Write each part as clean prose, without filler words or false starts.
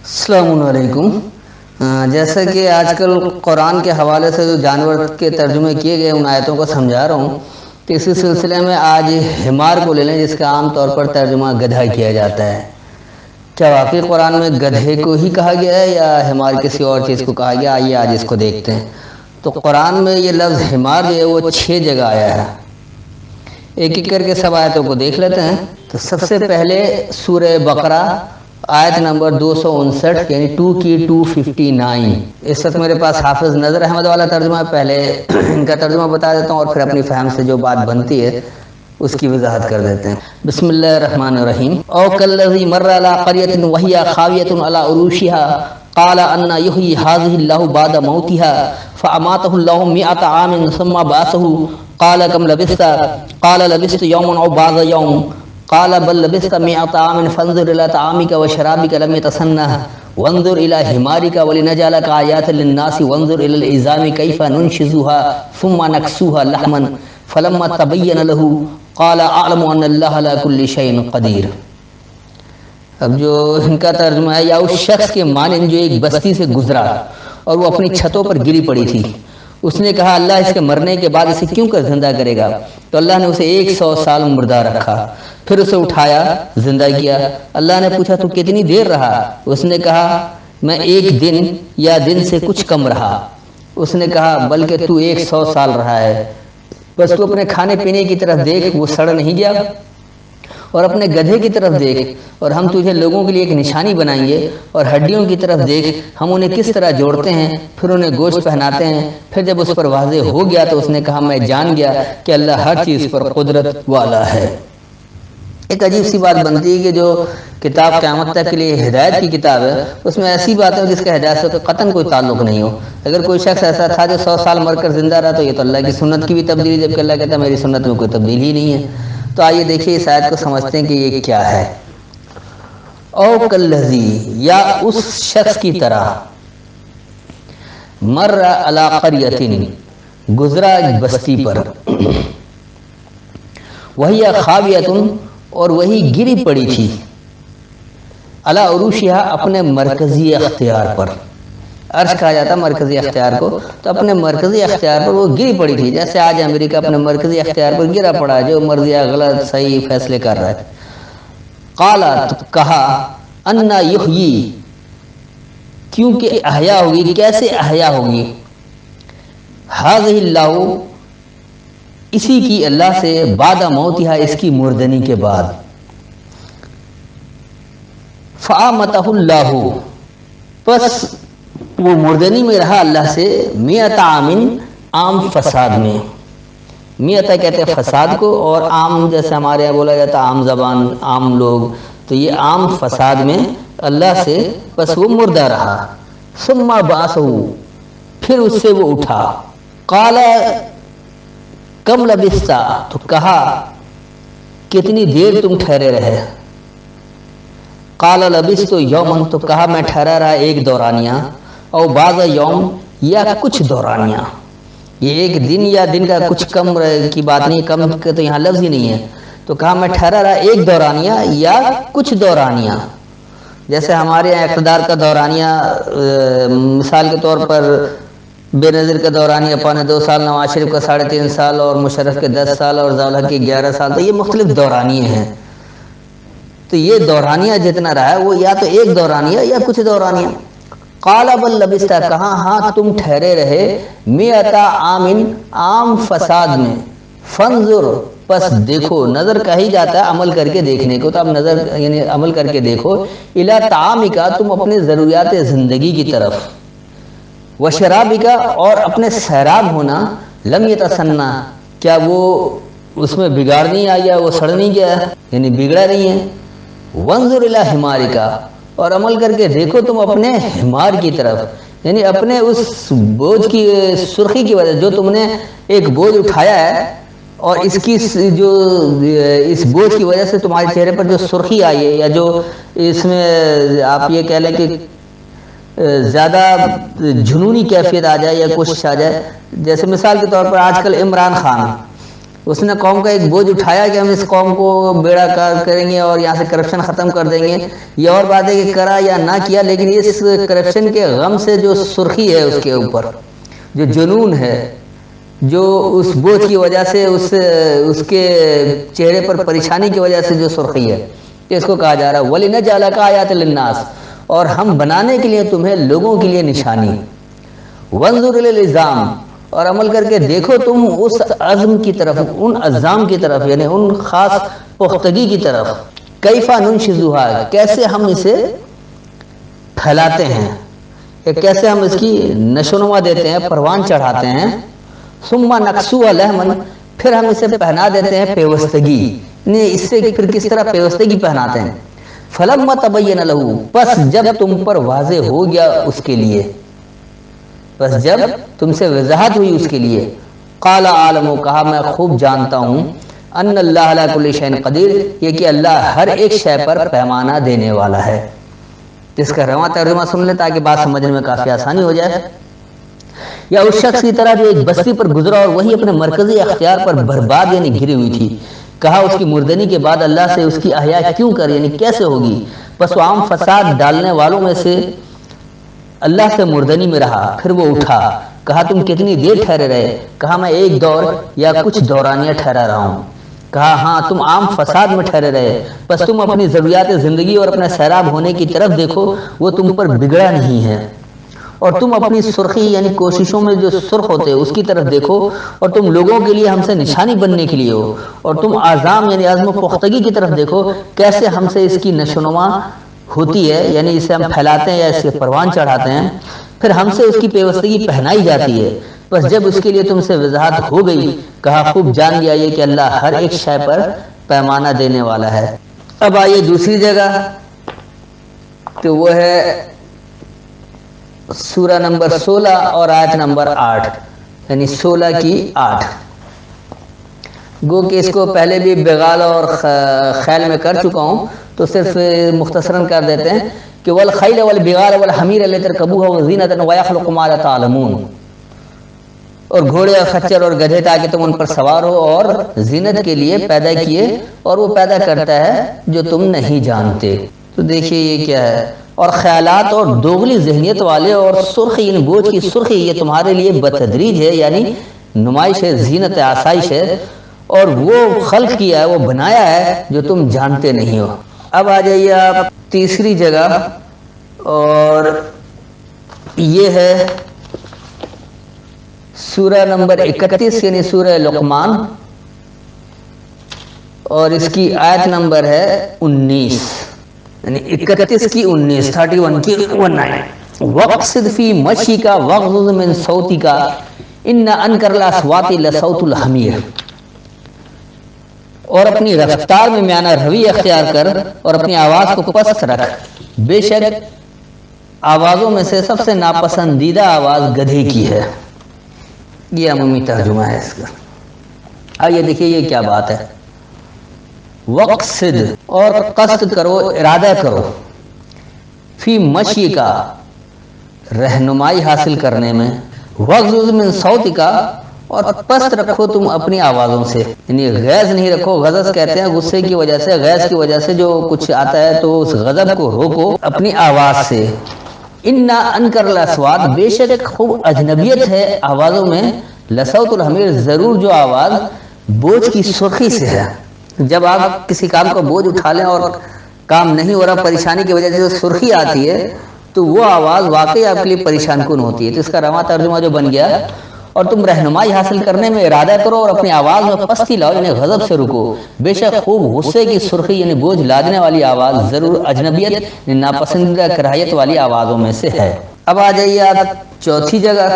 السلام علیکم۔ جیسا کہ آج کل قرآن کے حوالے سے جو جانور کے ترجمے کیے گئے ان آیتوں کو سمجھا رہا ہوں، تو اسی سلسلے میں آج حمار کو لے لیں، جس کا عام طور پر ترجمہ گدھا کیا جاتا ہے۔ کیا واقعی قرآن میں گدھے کو ہی کہا گیا ہے یا حمار کسی اور چیز کو کہا گیا؟ آئیے آج اس کو دیکھتے ہیں۔ تو قرآن میں یہ لفظ حمار جو ہے وہ 6 جگہ آیا ہے۔ ایک ایک کر کے سب آیتوں کو دیکھ لیتے ہیں۔ تو سب سے پہلے سورہ بقرہ آیت نمبر 259 یعنی 2 کی 259۔ اس وقت میرے پاس حافظ نظر احمد والا ترجمہ ہے، پہلے ان کا ترجمہ بتا دیتا ہوں اور پھر اپنی فہم سے جو بات بنتی ہے اس کی وضاحت کر دیتے ہیں۔ بسم اللہ الرحمن الرحیم۔ او کالذی مر علی قریۃ وہی خاویۃ علی عروشها قال ان یحیی هذه الله بعد موتها فاماته الله 100 عام ثم بعثه قال كم لبثت قال لبثت يوما او بعض يوم قال بل لبثت 100 عام فانظر الى طعامك وشرابك لم يتسنه وانظر الى حمارك ولنجعلك آيات للناس وانظر الى العظام كيف ننشزها ثم نكسوها لحما فلما تبين له قال اعلم ان الله على كل شيء قدير۔ اب جو ان کا ترجمہ ہے، یا اس شخص کے مانند جو ایک بستی سے گزرا اور وہ اپنی چھتوں پر گری پڑی تھی، اس نے کہا اللہ اس کے مرنے کے بعد اسے کیوں کر زندہ کرے گا؟ تو اللہ نے اسے 100 سال مردہ رکھا، پھر اسے اٹھایا زندہ کیا۔ اللہ نے پوچھا تو کتنی دیر رہا؟ اس نے کہا میں 1 دن یا دن سے کچھ کم رہا۔ اس نے کہا بلکہ تو 100 سال رہا ہے، بس تو اپنے کھانے پینے کی طرف دیکھ، وہ سڑ نہیں گیا، اور اپنے گدھے کی طرف دیکھ، اور ہم تجھے لوگوں کے لیے ایک نشانی بنائیں گے، اور ہڈیوں کی طرف دیکھ، ہم انہیں کس طرح جوڑتے ہیں، پھر انہیں گوشت پہناتے ہیں۔ پھر جب اس پر واضح ہو گیا تو اس نے کہا میں جان گیا کہ اللہ ہر چیز پر قدرت والا ہے۔ ایک عجیب سی بات بنتی ہے کہ جو کتاب قیامت تک کے لیے ہدایت کی کتاب ہے، اس میں ایسی باتیں جس کا ہدایت سے قطعاً کوئی تعلق نہیں ہو۔ اگر کوئی شخص ایسا تھا جو 100 سال مر کر زندہ رہا تو یہ تو اللہ کی سنت کی بھی تبدیلی، جبکہ اللہ کہتا ہے میری سنت میں کوئی تبدیلی ہی نہیں ہے۔ تو آئیے دیکھیے اس آیت کو سمجھتے ہیں کہ یہ کیا ہے۔ او کالذی، یا اس شخص کی طرح، مر علی قریۃ، گزرا ایک بستی پر، وہی خاویۃ، اور وہی گری پڑی تھی، علی عروشها، اپنے مرکزی اختیار پر۔ عرش کہا جاتا مرکزی اختیار کو، تو اپنے مرکزی اختیار پر وہ گری پڑی تھی، جیسے آج امریکہ اپنے مرکزی اختیار پر گرا پڑا ہے، جو مرضی غلط صحیح فیصلے کر رہا ہے۔ قالت، کہا، انا یحیی، کیونکہ احیا ہوگی، کیسے احیا ہوگی، ھذہ اللہ، اسی کی اللہ سے، بعد موتہا، اس کی مردنی کے بعد، فامتہ اللہ، پس وہ مردنی میں رہا اللہ سے، 100 عام، عام فساد میں۔ 100 کہتے ہیں فساد کو، اور عام جیسے ہمارے یہاں بولا جاتا عام زبان، عام لوگ، تو یہ عام فساد میں اللہ سے، بس وہ مردہ رہا۔ ثم بعثہ، پھر اس سے وہ اٹھا۔ قال کم لبثت، تو کہا کتنی دیر تم ٹھہرے رہے؟ قال لبثت یوما، تو کہا میں ٹھہرا رہا 1 دورانیہ، او بعض یوم، یا کچھ دورانیہ۔ یہ 1 دن یا دن کا کچھ کم کی بات نہیں، کم کا تو یہاں لفظ ہی نہیں ہے، تو کہا میں ٹھہرا رہا 1 دورانیہ یا کچھ دورانیہ۔ جیسے ہمارے یہاں اقتدار کا دورانیہ، مثال کے طور پر بے نظیر کا دورانیہ 2.25 سال، نواز شریف کا 3.5 سال، اور مشرف کے 10 سال، اور ضیاءالحق کے 11 سال، تو یہ مختلف دورانیے ہیں۔ تو یہ دورانیہ جتنا رہا ہے وہ یا تو 1 دورانیہ یا کچھ دورانیہ۔ قال بل لبثت، کہا ہاں تم ٹھہرے رہے 100 عام، عام فساد میں، فانظر، پس دیکھو، نظر کہا ہی جاتا ہے عمل کر کے دیکھنے کو، تو اب نظر یعنی عمل کر کے دیکھو، الی طعامک، تم اپنے ضروریات زندگی کی طرف، وشرابک، اور اپنے سیراب ہونا، لم یتسنہ، کیا وہ اس میں بگاڑ نہیں آ گیا، وہ سڑ نہیں گیا، یعنی بگڑا نہیں ہے۔ وانظر الی حمارک، اور عمل کر کے دیکھو تم اپنے حمار کی طرف، یعنی اپنے اس بوجھ کی سرخی کی وجہ، جو تم نے ایک بوجھ اٹھایا ہے، اور اس کی جو اس بوجھ کی وجہ سے تمہارے چہرے پر جو سرخی آئی ہے، یا جو اس میں آپ یہ کہہ لیں کہ زیادہ جنونی کیفیت آ جائے یا کوشش آ جائے، جیسے مثال کے طور پر آج کل عمران خان اس نے قوم کا ایک بوجھ اٹھایا کہ ہم اس قوم کو بیڑا کریں گے اور یہاں سے کرپشن ختم کر دیں گے. یہ اور بات ہے کہ کرا یا نہ کیا، لیکن اس کرپشن کے غم سے جو سرخی ہے اس کے اوپر، جو جنون ہے، جو اس بوجھ کی وجہ سے اس کے چہرے پر پریشانی کی وجہ سے جو سرخی ہے، اس کو کہا جا رہا ہے وَلِنَجْعَلَكَ آیَاتٍ لِلنَّاسِ، اور ہم بنانے کے لیے تمہیں لوگوں کے لیے نشانی. وَانظُرْ إِلَى الْعِظَامِ، اور عمل کر کے دیکھو تم اس عزم کی طرف، ان عظام کی طرف، یعنی ان خاص پختگی کی طرف. کیفَ نُنشِزُهَا، کیسے ہم اسے پھیلاتے ہیں، کہ کیسے ہم اس کی نشوونما دیتے ہیں، پروان چڑھاتے ہیں. ثُمَّ نَكْسُوهَا لَحْمًا، پھر ہم اسے پہنا دیتے ہیں پیوستگی. اس سے پھر کس طرح پیوستگی پہناتے ہیں. فَلَمَّا تَبَيَّنَ لَهُ، پس جب تم پر واضح ہو گیا اس کے لیے، بس جب تم سے وضاحت ہوئی اس کے لیے. قال عالم، کہا میں خوب جانتا ہوں، ان اللہ علی کل شیء قدیر، یہ کہ اللہ ہر ایک شے پر پیمانہ دینے والا ہے. جس کا رواں ترجمہ سن لیں تاکہ بات سمجھنے میں کافی آسانی ہو جائے. یا اس شخص کی طرح جو ایک بستی پر گزرا اور وہی اپنے مرکزی اختیار پر برباد یعنی گری ہوئی تھی. کہا اس کی مردنی کے بعد اللہ سے اس کی احیا کیوں کر، یعنی کیسے ہوگی. بس وہ عام فساد ڈالنے والوں میں سے اللہ سے مردنی میں رہا. پھر وہ اٹھا. کہا تم کتنی دیر ٹھہرے رہے. کہا میں ایک دور یا کچھ دورانیہ ٹھہرا رہا ہوں. کہا ہاں تم عام فساد میں ٹھہرے رہے، بس تم اپنی ضروریات زندگی اور اپنے سیراب ہونے کی طرف دیکھو، وہ تم پر بگڑا نہیں ہے. اور تم اپنی سرخی یعنی کوششوں میں جو سرخ ہوتے اس کی طرف دیکھو، اور تم لوگوں کے لیے ہم سے نشانی بننے کے لیے ہو. اور تم عزام یعنی عزم و پختگی کی طرف دیکھو، کیسے ہم سے اس کی نشوونما ہوتی ہے، یعنی اسے ہم پھیلاتے ہیں یا اس کے پروان چڑھاتے ہیں. پھر ہم سے اس کی پیوستگی پہنائی جاتی ہے. بس جب اس کے لیے تم سے وضاحت ہو گئی، کہا خوب جان گیا یہ کہ اللہ ہر ایک شے پر پیمانہ دینے والا ہے. اب آئیے دوسری جگہ، تو وہ ہے سورہ نمبر 16 اور آیت نمبر 8، یعنی 16 کی 8. گو کہ اس کو پہلے بھی بغال اور خیل میں کر چکا ہوں، تو صرف مختصراً کر دیتے ہیں کہ والخیل والبغال والحمیر لترکبوها وزینة ویخلق ما لا تعلمون، اور گھوڑے اور خچر اور گدھے تاکہ تم ان پر سوار ہو اور زینت کے لیے پیدا کیے، اور وہ پیدا کرتا ہے جو تم نہیں جانتے. تو دیکھیے یہ کیا ہے. اور خیالات اور دوغلی ذہنیت والے اور سرخی ان بوجھ کی سرخی یہ تمہارے لیے بتدریج ہے، یعنی نمائش ہے، زینت آسائش ہے، اور وہ خلق کیا ہے، وہ بنایا ہے جو تم جانتے نہیں ہو. اب آ جائیے آپ تیسری جگہ، اور یہ ہے سورہ نمبر 31 یعنی سورہ لقمان، اور اس کی آیت نمبر ہے 19، یعنی 31 کی 19، 31 کی 19. وَقْصِدْ فِي مَشْيِكَ وَاغْضُضْ مِنْ صَوْتِكَ إِنَّ أَنْكَرَ الْأَصْوَاتِ لَصَوْتُ الْحَمِيرِ، اور اپنی رفتار میں میانہ روی اختیار کر اور اپنی آواز کو پست رکھ، بے شک آوازوں میں سے سب سے ناپسندیدہ آواز گدھے کی ہے. یہ عمومی ترجمہ ہے اس کا. آئیے دیکھیے یہ کیا بات ہے. وقصد، اور قصد کرو، ارادہ کرو، فی مشی کا، رہنمائی حاصل کرنے میں، وغضض من صوتک، اور پست رکھو تم اپنی آوازوں سے، یعنی غیظ نہیں رکھو. غضب کہتے ہیں غصے کی وجہ سے، غیظ کی وجہ سے جو کچھ آتا ہے تو اس غضب کو روکو اپنی آواز سے. اِنَّ أَنْكَرَ الْأَصْوَاتِ، بے شک خوب اجنبیت ہے آوازوں میں، لصوت الحمیر، ضرور جو آواز بوجھ کی سرخی سے ہے. جب آپ کسی کام کا بوجھ اٹھا لیں اور کام نہیں ہو رہا، پریشانی کی وجہ سے جو سرخی آتی ہے تو وہ آواز واقعی آپ کے لیے پریشان کن ہوتی ہے. تو اس کا رواں ترجمہ جو بن گیا، اور تم رہنمائی حاصل کرنے میں ارادہ کرو اور اپنی آواز میں پستی لاؤ، یعنی غضب سے رکو. بے شک خوب غصے کی سرخی یعنی بوجھ لادنے والی آواز ضرور اجنبیت یعنی ناپسندیدہ کراہیت والی آوازوں میں سے ہے. اب آ جائیے آپ چوتھی جگہ،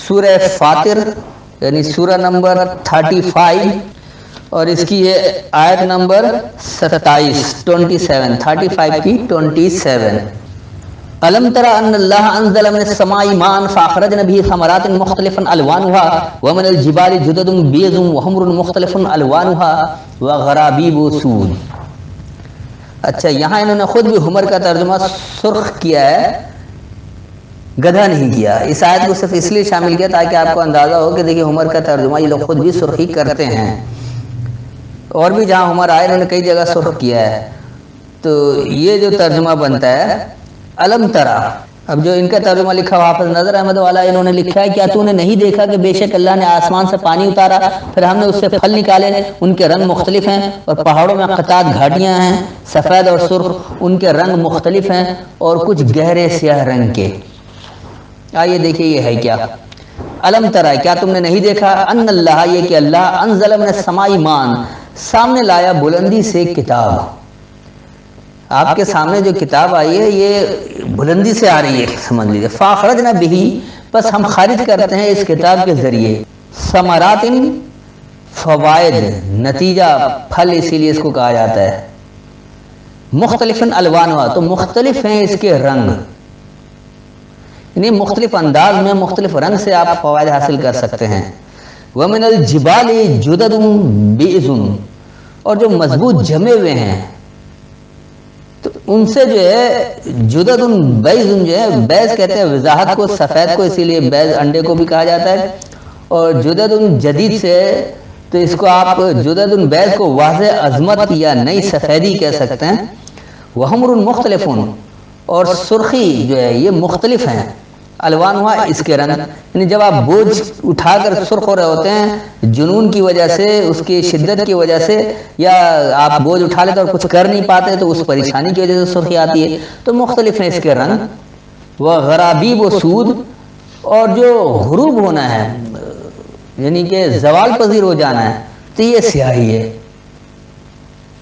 سورہ فاطر یعنی سورہ نمبر 35، اور اس کی ہے آیت نمبر 27، 35 کی 27. الم تر ان اللہ انزل من السماء ماء فاخرجنا به ثمرات مختلفا الوانها ومن الجبال جدد بيض وحمر مختلف الوانها وغرابيب سود. اچھا، یہاں انہوں نے خود بھی حمر کا ترجمہ سرخ کیا ہے، گدھا نہیں کیا۔ اس آیت کو صرف اس لیے شامل کیا تاکہ آپ کو اندازہ ہو کہ دیکھیے حمر کا ترجمہ یہ لوگ خود بھی سرخی کرتے ہیں، اور بھی جہاں حمر آئے انہوں نے کئی جگہ سرخ کیا ہے۔ تو یہ جو ترجمہ بنتا ہے علم ترا، اب جو ان کا ترجمہ لکھا ہوا حافظ نظر احمد والا، انہوں نے لکھا ہے کیا تو نے نہیں دیکھا کہ بے شک اللہ نے آسمان سے پانی اتارا، پھر ہم نے اس سے پھل نکالے، ان کے رنگ مختلف ہیں، اور پہاڑوں میں قطعات گھاٹیاں ہیں سفید اور سرخ، ان کے رنگ مختلف ہیں اور کچھ گہرے سیاہ رنگ کے۔ آئیے دیکھیے یہ ہے کیا، علم ترا کیا تم نے نہیں دیکھا، ان اللہ یہ کہ اللہ انزل من السماء ماء سامنے لایا بلندی سے کتاب۔ آپ کے سامنے جو کتاب آئی ہے یہ بلندی سے آ رہی ہے سمجھ لیجیے، فاخرجنا بہ بس ہم خارج کرتے ہیں اس کتاب کے ذریعے، ثمرات فوائد نتیجہ پھل اسی لیے اس کو کہا جاتا ہے، مختلف الوانها تو مختلف ہیں اس کے رنگ، یعنی مختلف انداز میں مختلف رنگ سے آپ فوائد حاصل کر سکتے ہیں۔ ومن الجبال جدد بیض اور جو مضبوط جمے ہوئے ہیں تو ان سے جو ہے جدد بیض جو ہے، بیض کہتے ہیں وضاحت کو، سفید کو اسی لیے بیض انڈے کو بھی کہا جاتا ہے، اور جدد جدید سے تو اس کو آپ جدد بیض کو واضح عظمت یا نئی سفیدی کہہ سکتے ہیں۔ وحمر مختلف اور سرخی جو ہے یہ مختلف ہیں، الوان ہوا اس کے رنگ، یعنی جب آپ بوجھ اٹھا کر سرخ ہو رہے ہوتے ہیں جنون کی وجہ سے، اس کی شدت کی وجہ سے، یا آپ بوجھ اٹھا لیتے اور کچھ کر نہیں پاتے تو اس پریشانی کی وجہ سے سرخی آتی ہے، تو مختلف ہیں اس کے رنگ۔ وہ غرابیب و سود اور جو غروب ہونا ہے یعنی کہ زوال پذیر ہو جانا ہے تو یہ سیاہی ہے۔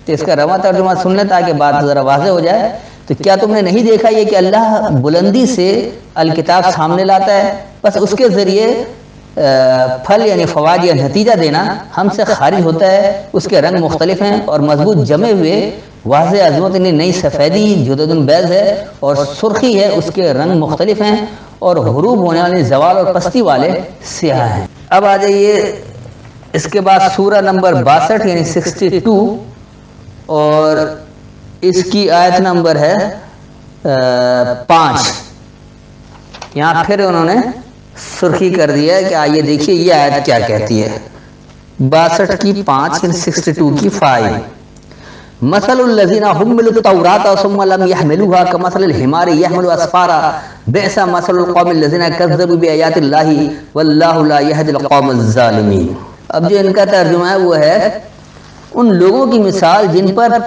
تو اس کا رواں ترجمہ سن لیں تاکہ بات ذرا واضح ہو جائے۔ تو کیا تم نے نہیں دیکھا یہ کہ اللہ بلندی سے الکتاب سامنے لاتا ہے، بس اس کے ذریعے پھل یعنی فوائد یا نتیجہ دینا ہم سے خارج ہوتا ہے، اس کے رنگ مختلف ہیں اور مضبوط جمے ہوئے واضح عظمت یعنی نئی سفیدی جدد بیض ہے، اور سرخی ہے اس کے رنگ مختلف ہیں، اور غروب ہونے والے زوال اور پستی والے سیاہ ہیں۔ اب آ جائیے اس کے بعد سورہ نمبر 62 یعنی 62، اور اس کی آیت نمبر ہے 5۔ یہاں پھر انہوں نے سرخی کر دیا ہے کہ آئیے دیکھیے یہ آیت کیا کہتی ہے، 62 کی 5 یعنی 62 کی 5۔ مثل الذین حملوا التوراۃ ثم لم يحملوها كمثل الحمار يحمل اسفارا بئس مثل القوم الذین كذبوا بآیات اللہ واللہ لا يهدی القوم الظالمین۔ اب جو ان کا ترجمہ ہے وہ ہے ان لوگوں کی مثال جن پر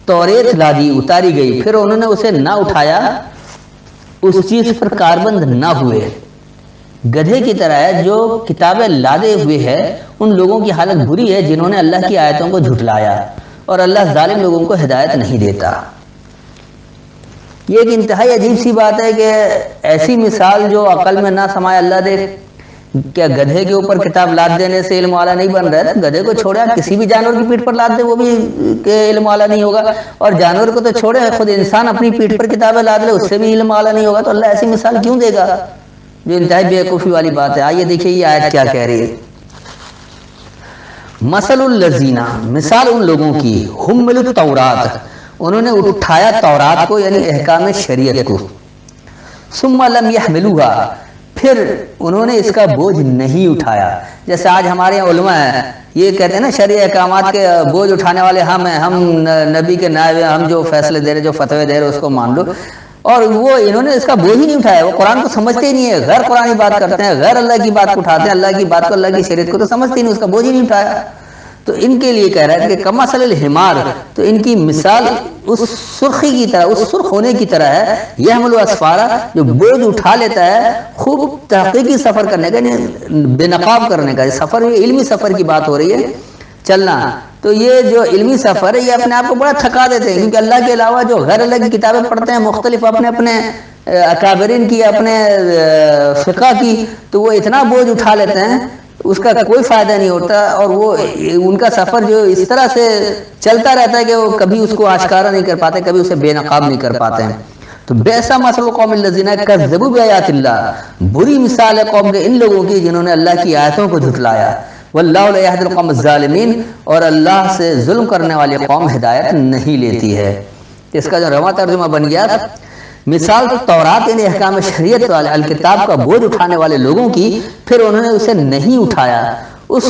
توریت لادی اتاری گئی، پھر انہوں نے اسے نہ اٹھایا، اس چیز پر کاربند نہ ہوئے، گدھے کی طرح ہے جو کتابیں لادے ہوئے ہے، ان لوگوں کی حالت بری ہے جنہوں نے اللہ کی آیتوں کو جھٹلایا، اور اللہ ظالم لوگوں کو ہدایت نہیں دیتا۔ یہ ایک انتہائی عجیب سی بات ہے کہ ایسی مثال جو عقل میں نہ سمائے اللہ دے، کیا گدھے کے اوپر کتاب لاد دینے سے علم والا نہیں بن رہا ہے؟ گدھے کو چھوڑے آپ کسی بھی جانور کی پیٹھ پر لاد دے وہ بھی علم والا نہیں ہوگا، اور جانور کو تو چھوڑے خود انسان اپنی پیٹھ پر کتابیں لاد لے اس سے بھی علم والا نہیں ہوگا، تو اللہ ایسی مثال کیوں دے گا جو انتہائی بیوقوفی والی بات ہے۔ آئیے دیکھیے یہ آیت کیا کہہ رہی ہے، مثل الذین مثال ان لوگوں کی حملوا التوراۃ انہوں نے اٹھایا تورات کو یعنی احکام شریعت کو، ثم لم يحملوها پھر انہوں نے اس کا بوجھ نہیں اٹھایا۔ جیسے آج ہمارے یہاں علماء ہیں یہ کہتے ہیں نا شرعی احکامات کے بوجھ اٹھانے والے ہم ہیں، ہم نبی کے نائب ہیں، ہم جو فیصلے دے رہے جو فتوے دے رہے اس کو مان لو، اور وہ انہوں نے اس کا بوجھ ہی نہیں اٹھایا، وہ قرآن کو سمجھتے ہی نہیں ہے، غیر قرآنی بات کرتے ہیں، غیر اللہ کی بات کو اٹھاتے ہیں، اللہ کی بات کو اللہ کی شریعت کو تو سمجھتے ہی نہیں، اس کا بوجھ ہی نہیں اٹھایا۔ تو ان کے لیے کہہ رہا ہے کہ کمثل الحمار، تو ان کی مثال اس سرخی کی طرح، اس سرخ ہونے کی طرح ہے، یحمل اسفارا جو بوجھ اٹھا لیتا ہے خوب تحقیقی سفر کرنے کا، بے نقاب کرنے کا، سفر علمی سفر کی بات ہو رہی ہے چلنا، تو یہ جو علمی سفر ہے یہ اپنے آپ کو بڑا تھکا دیتے ہیں، کیونکہ اللہ کے علاوہ جو غیر اللہ کی کتابیں پڑھتے ہیں مختلف اپنے اپنے اکابرین کی، اپنے فقہ کی، تو وہ اتنا بوجھ اٹھا لیتے ہیں اس کا کوئی فائدہ نہیں ہوتا، اور وہ ان کا سفر جو اس طرح سے چلتا رہتا ہے کہ وہ کبھی اس کو آشکارا نہیں کر پاتے، کبھی اسے بے نقاب نہیں کر پاتے ہیں۔ تو بیسا مثل القوم الذین کذبوا بآیات اللہ، بری مثال ہے قوم کے ان لوگوں کی جنہوں نے اللہ کی آیتوں کو جھٹلایا، واللہ لا یہدی القوم الظالمین، اور اللہ سے ظلم کرنے والی قوم ہدایت نہیں لیتی ہے۔ اس کا جو رواں ترجمہ بن گیا مثال تو تورات یعنی احکام شریعت والے الکتاب کا بوجھ اٹھانے والے لوگوں کی، پھر انہوں نے اسے نہیں اٹھایا، اس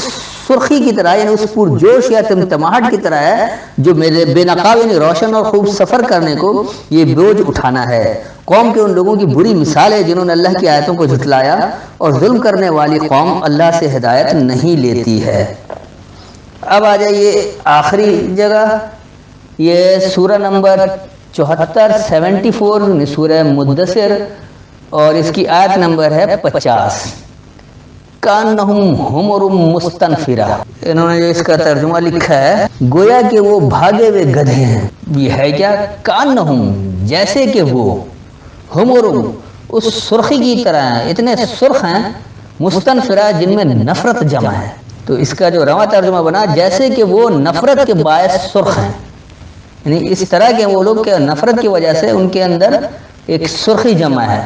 سرخی کی طرح یعنی اس پرجوش یا تمتماہٹ کی طرح ہے جو میرے بے نقاب یعنی روشن اور خوب سفر کرنے کو یہ بوجھ اٹھانا ہے۔ قوم کے ان لوگوں کی بری مثال ہے جنہوں نے اللہ کی آیتوں کو جھٹلایا، اور ظلم کرنے والی قوم اللہ سے ہدایت نہیں لیتی ہے۔ اب آ جائیے آخری جگہ، یہ سورہ نمبر 74 74 سورہ مدثر، اور اس کی آیت نمبر ہے 50۔ کانہم حمر مستنفرہ، انہوں نے اس کا ترجمہ لکھا ہے گویا کہ وہ بھاگے ہوئے گدھے ہیں۔ یہ ہے کیا؟ کانہم جیسے کہ وہ، حمر اس سرخی کی طرح ہیں، اتنے سرخ ہیں، مستنفرہ جن میں نفرت جمع ہے۔ تو اس کا جو رواں ترجمہ بنا جیسے کہ وہ نفرت کے باعث سرخ ہیں، یعنی اس طرح کے وہ لوگ کہ نفرت کی وجہ سے ان کے اندر ایک سرخی جمع ہے۔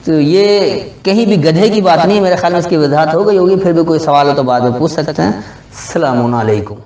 تو یہ کہیں بھی گدھے کی بات نہیں، میرے خیال میں اس کی وضاحت ہو گئی ہوگی، پھر بھی کوئی سوال ہو تو بعد میں پوچھ سکتے ہیں۔ السلام علیکم۔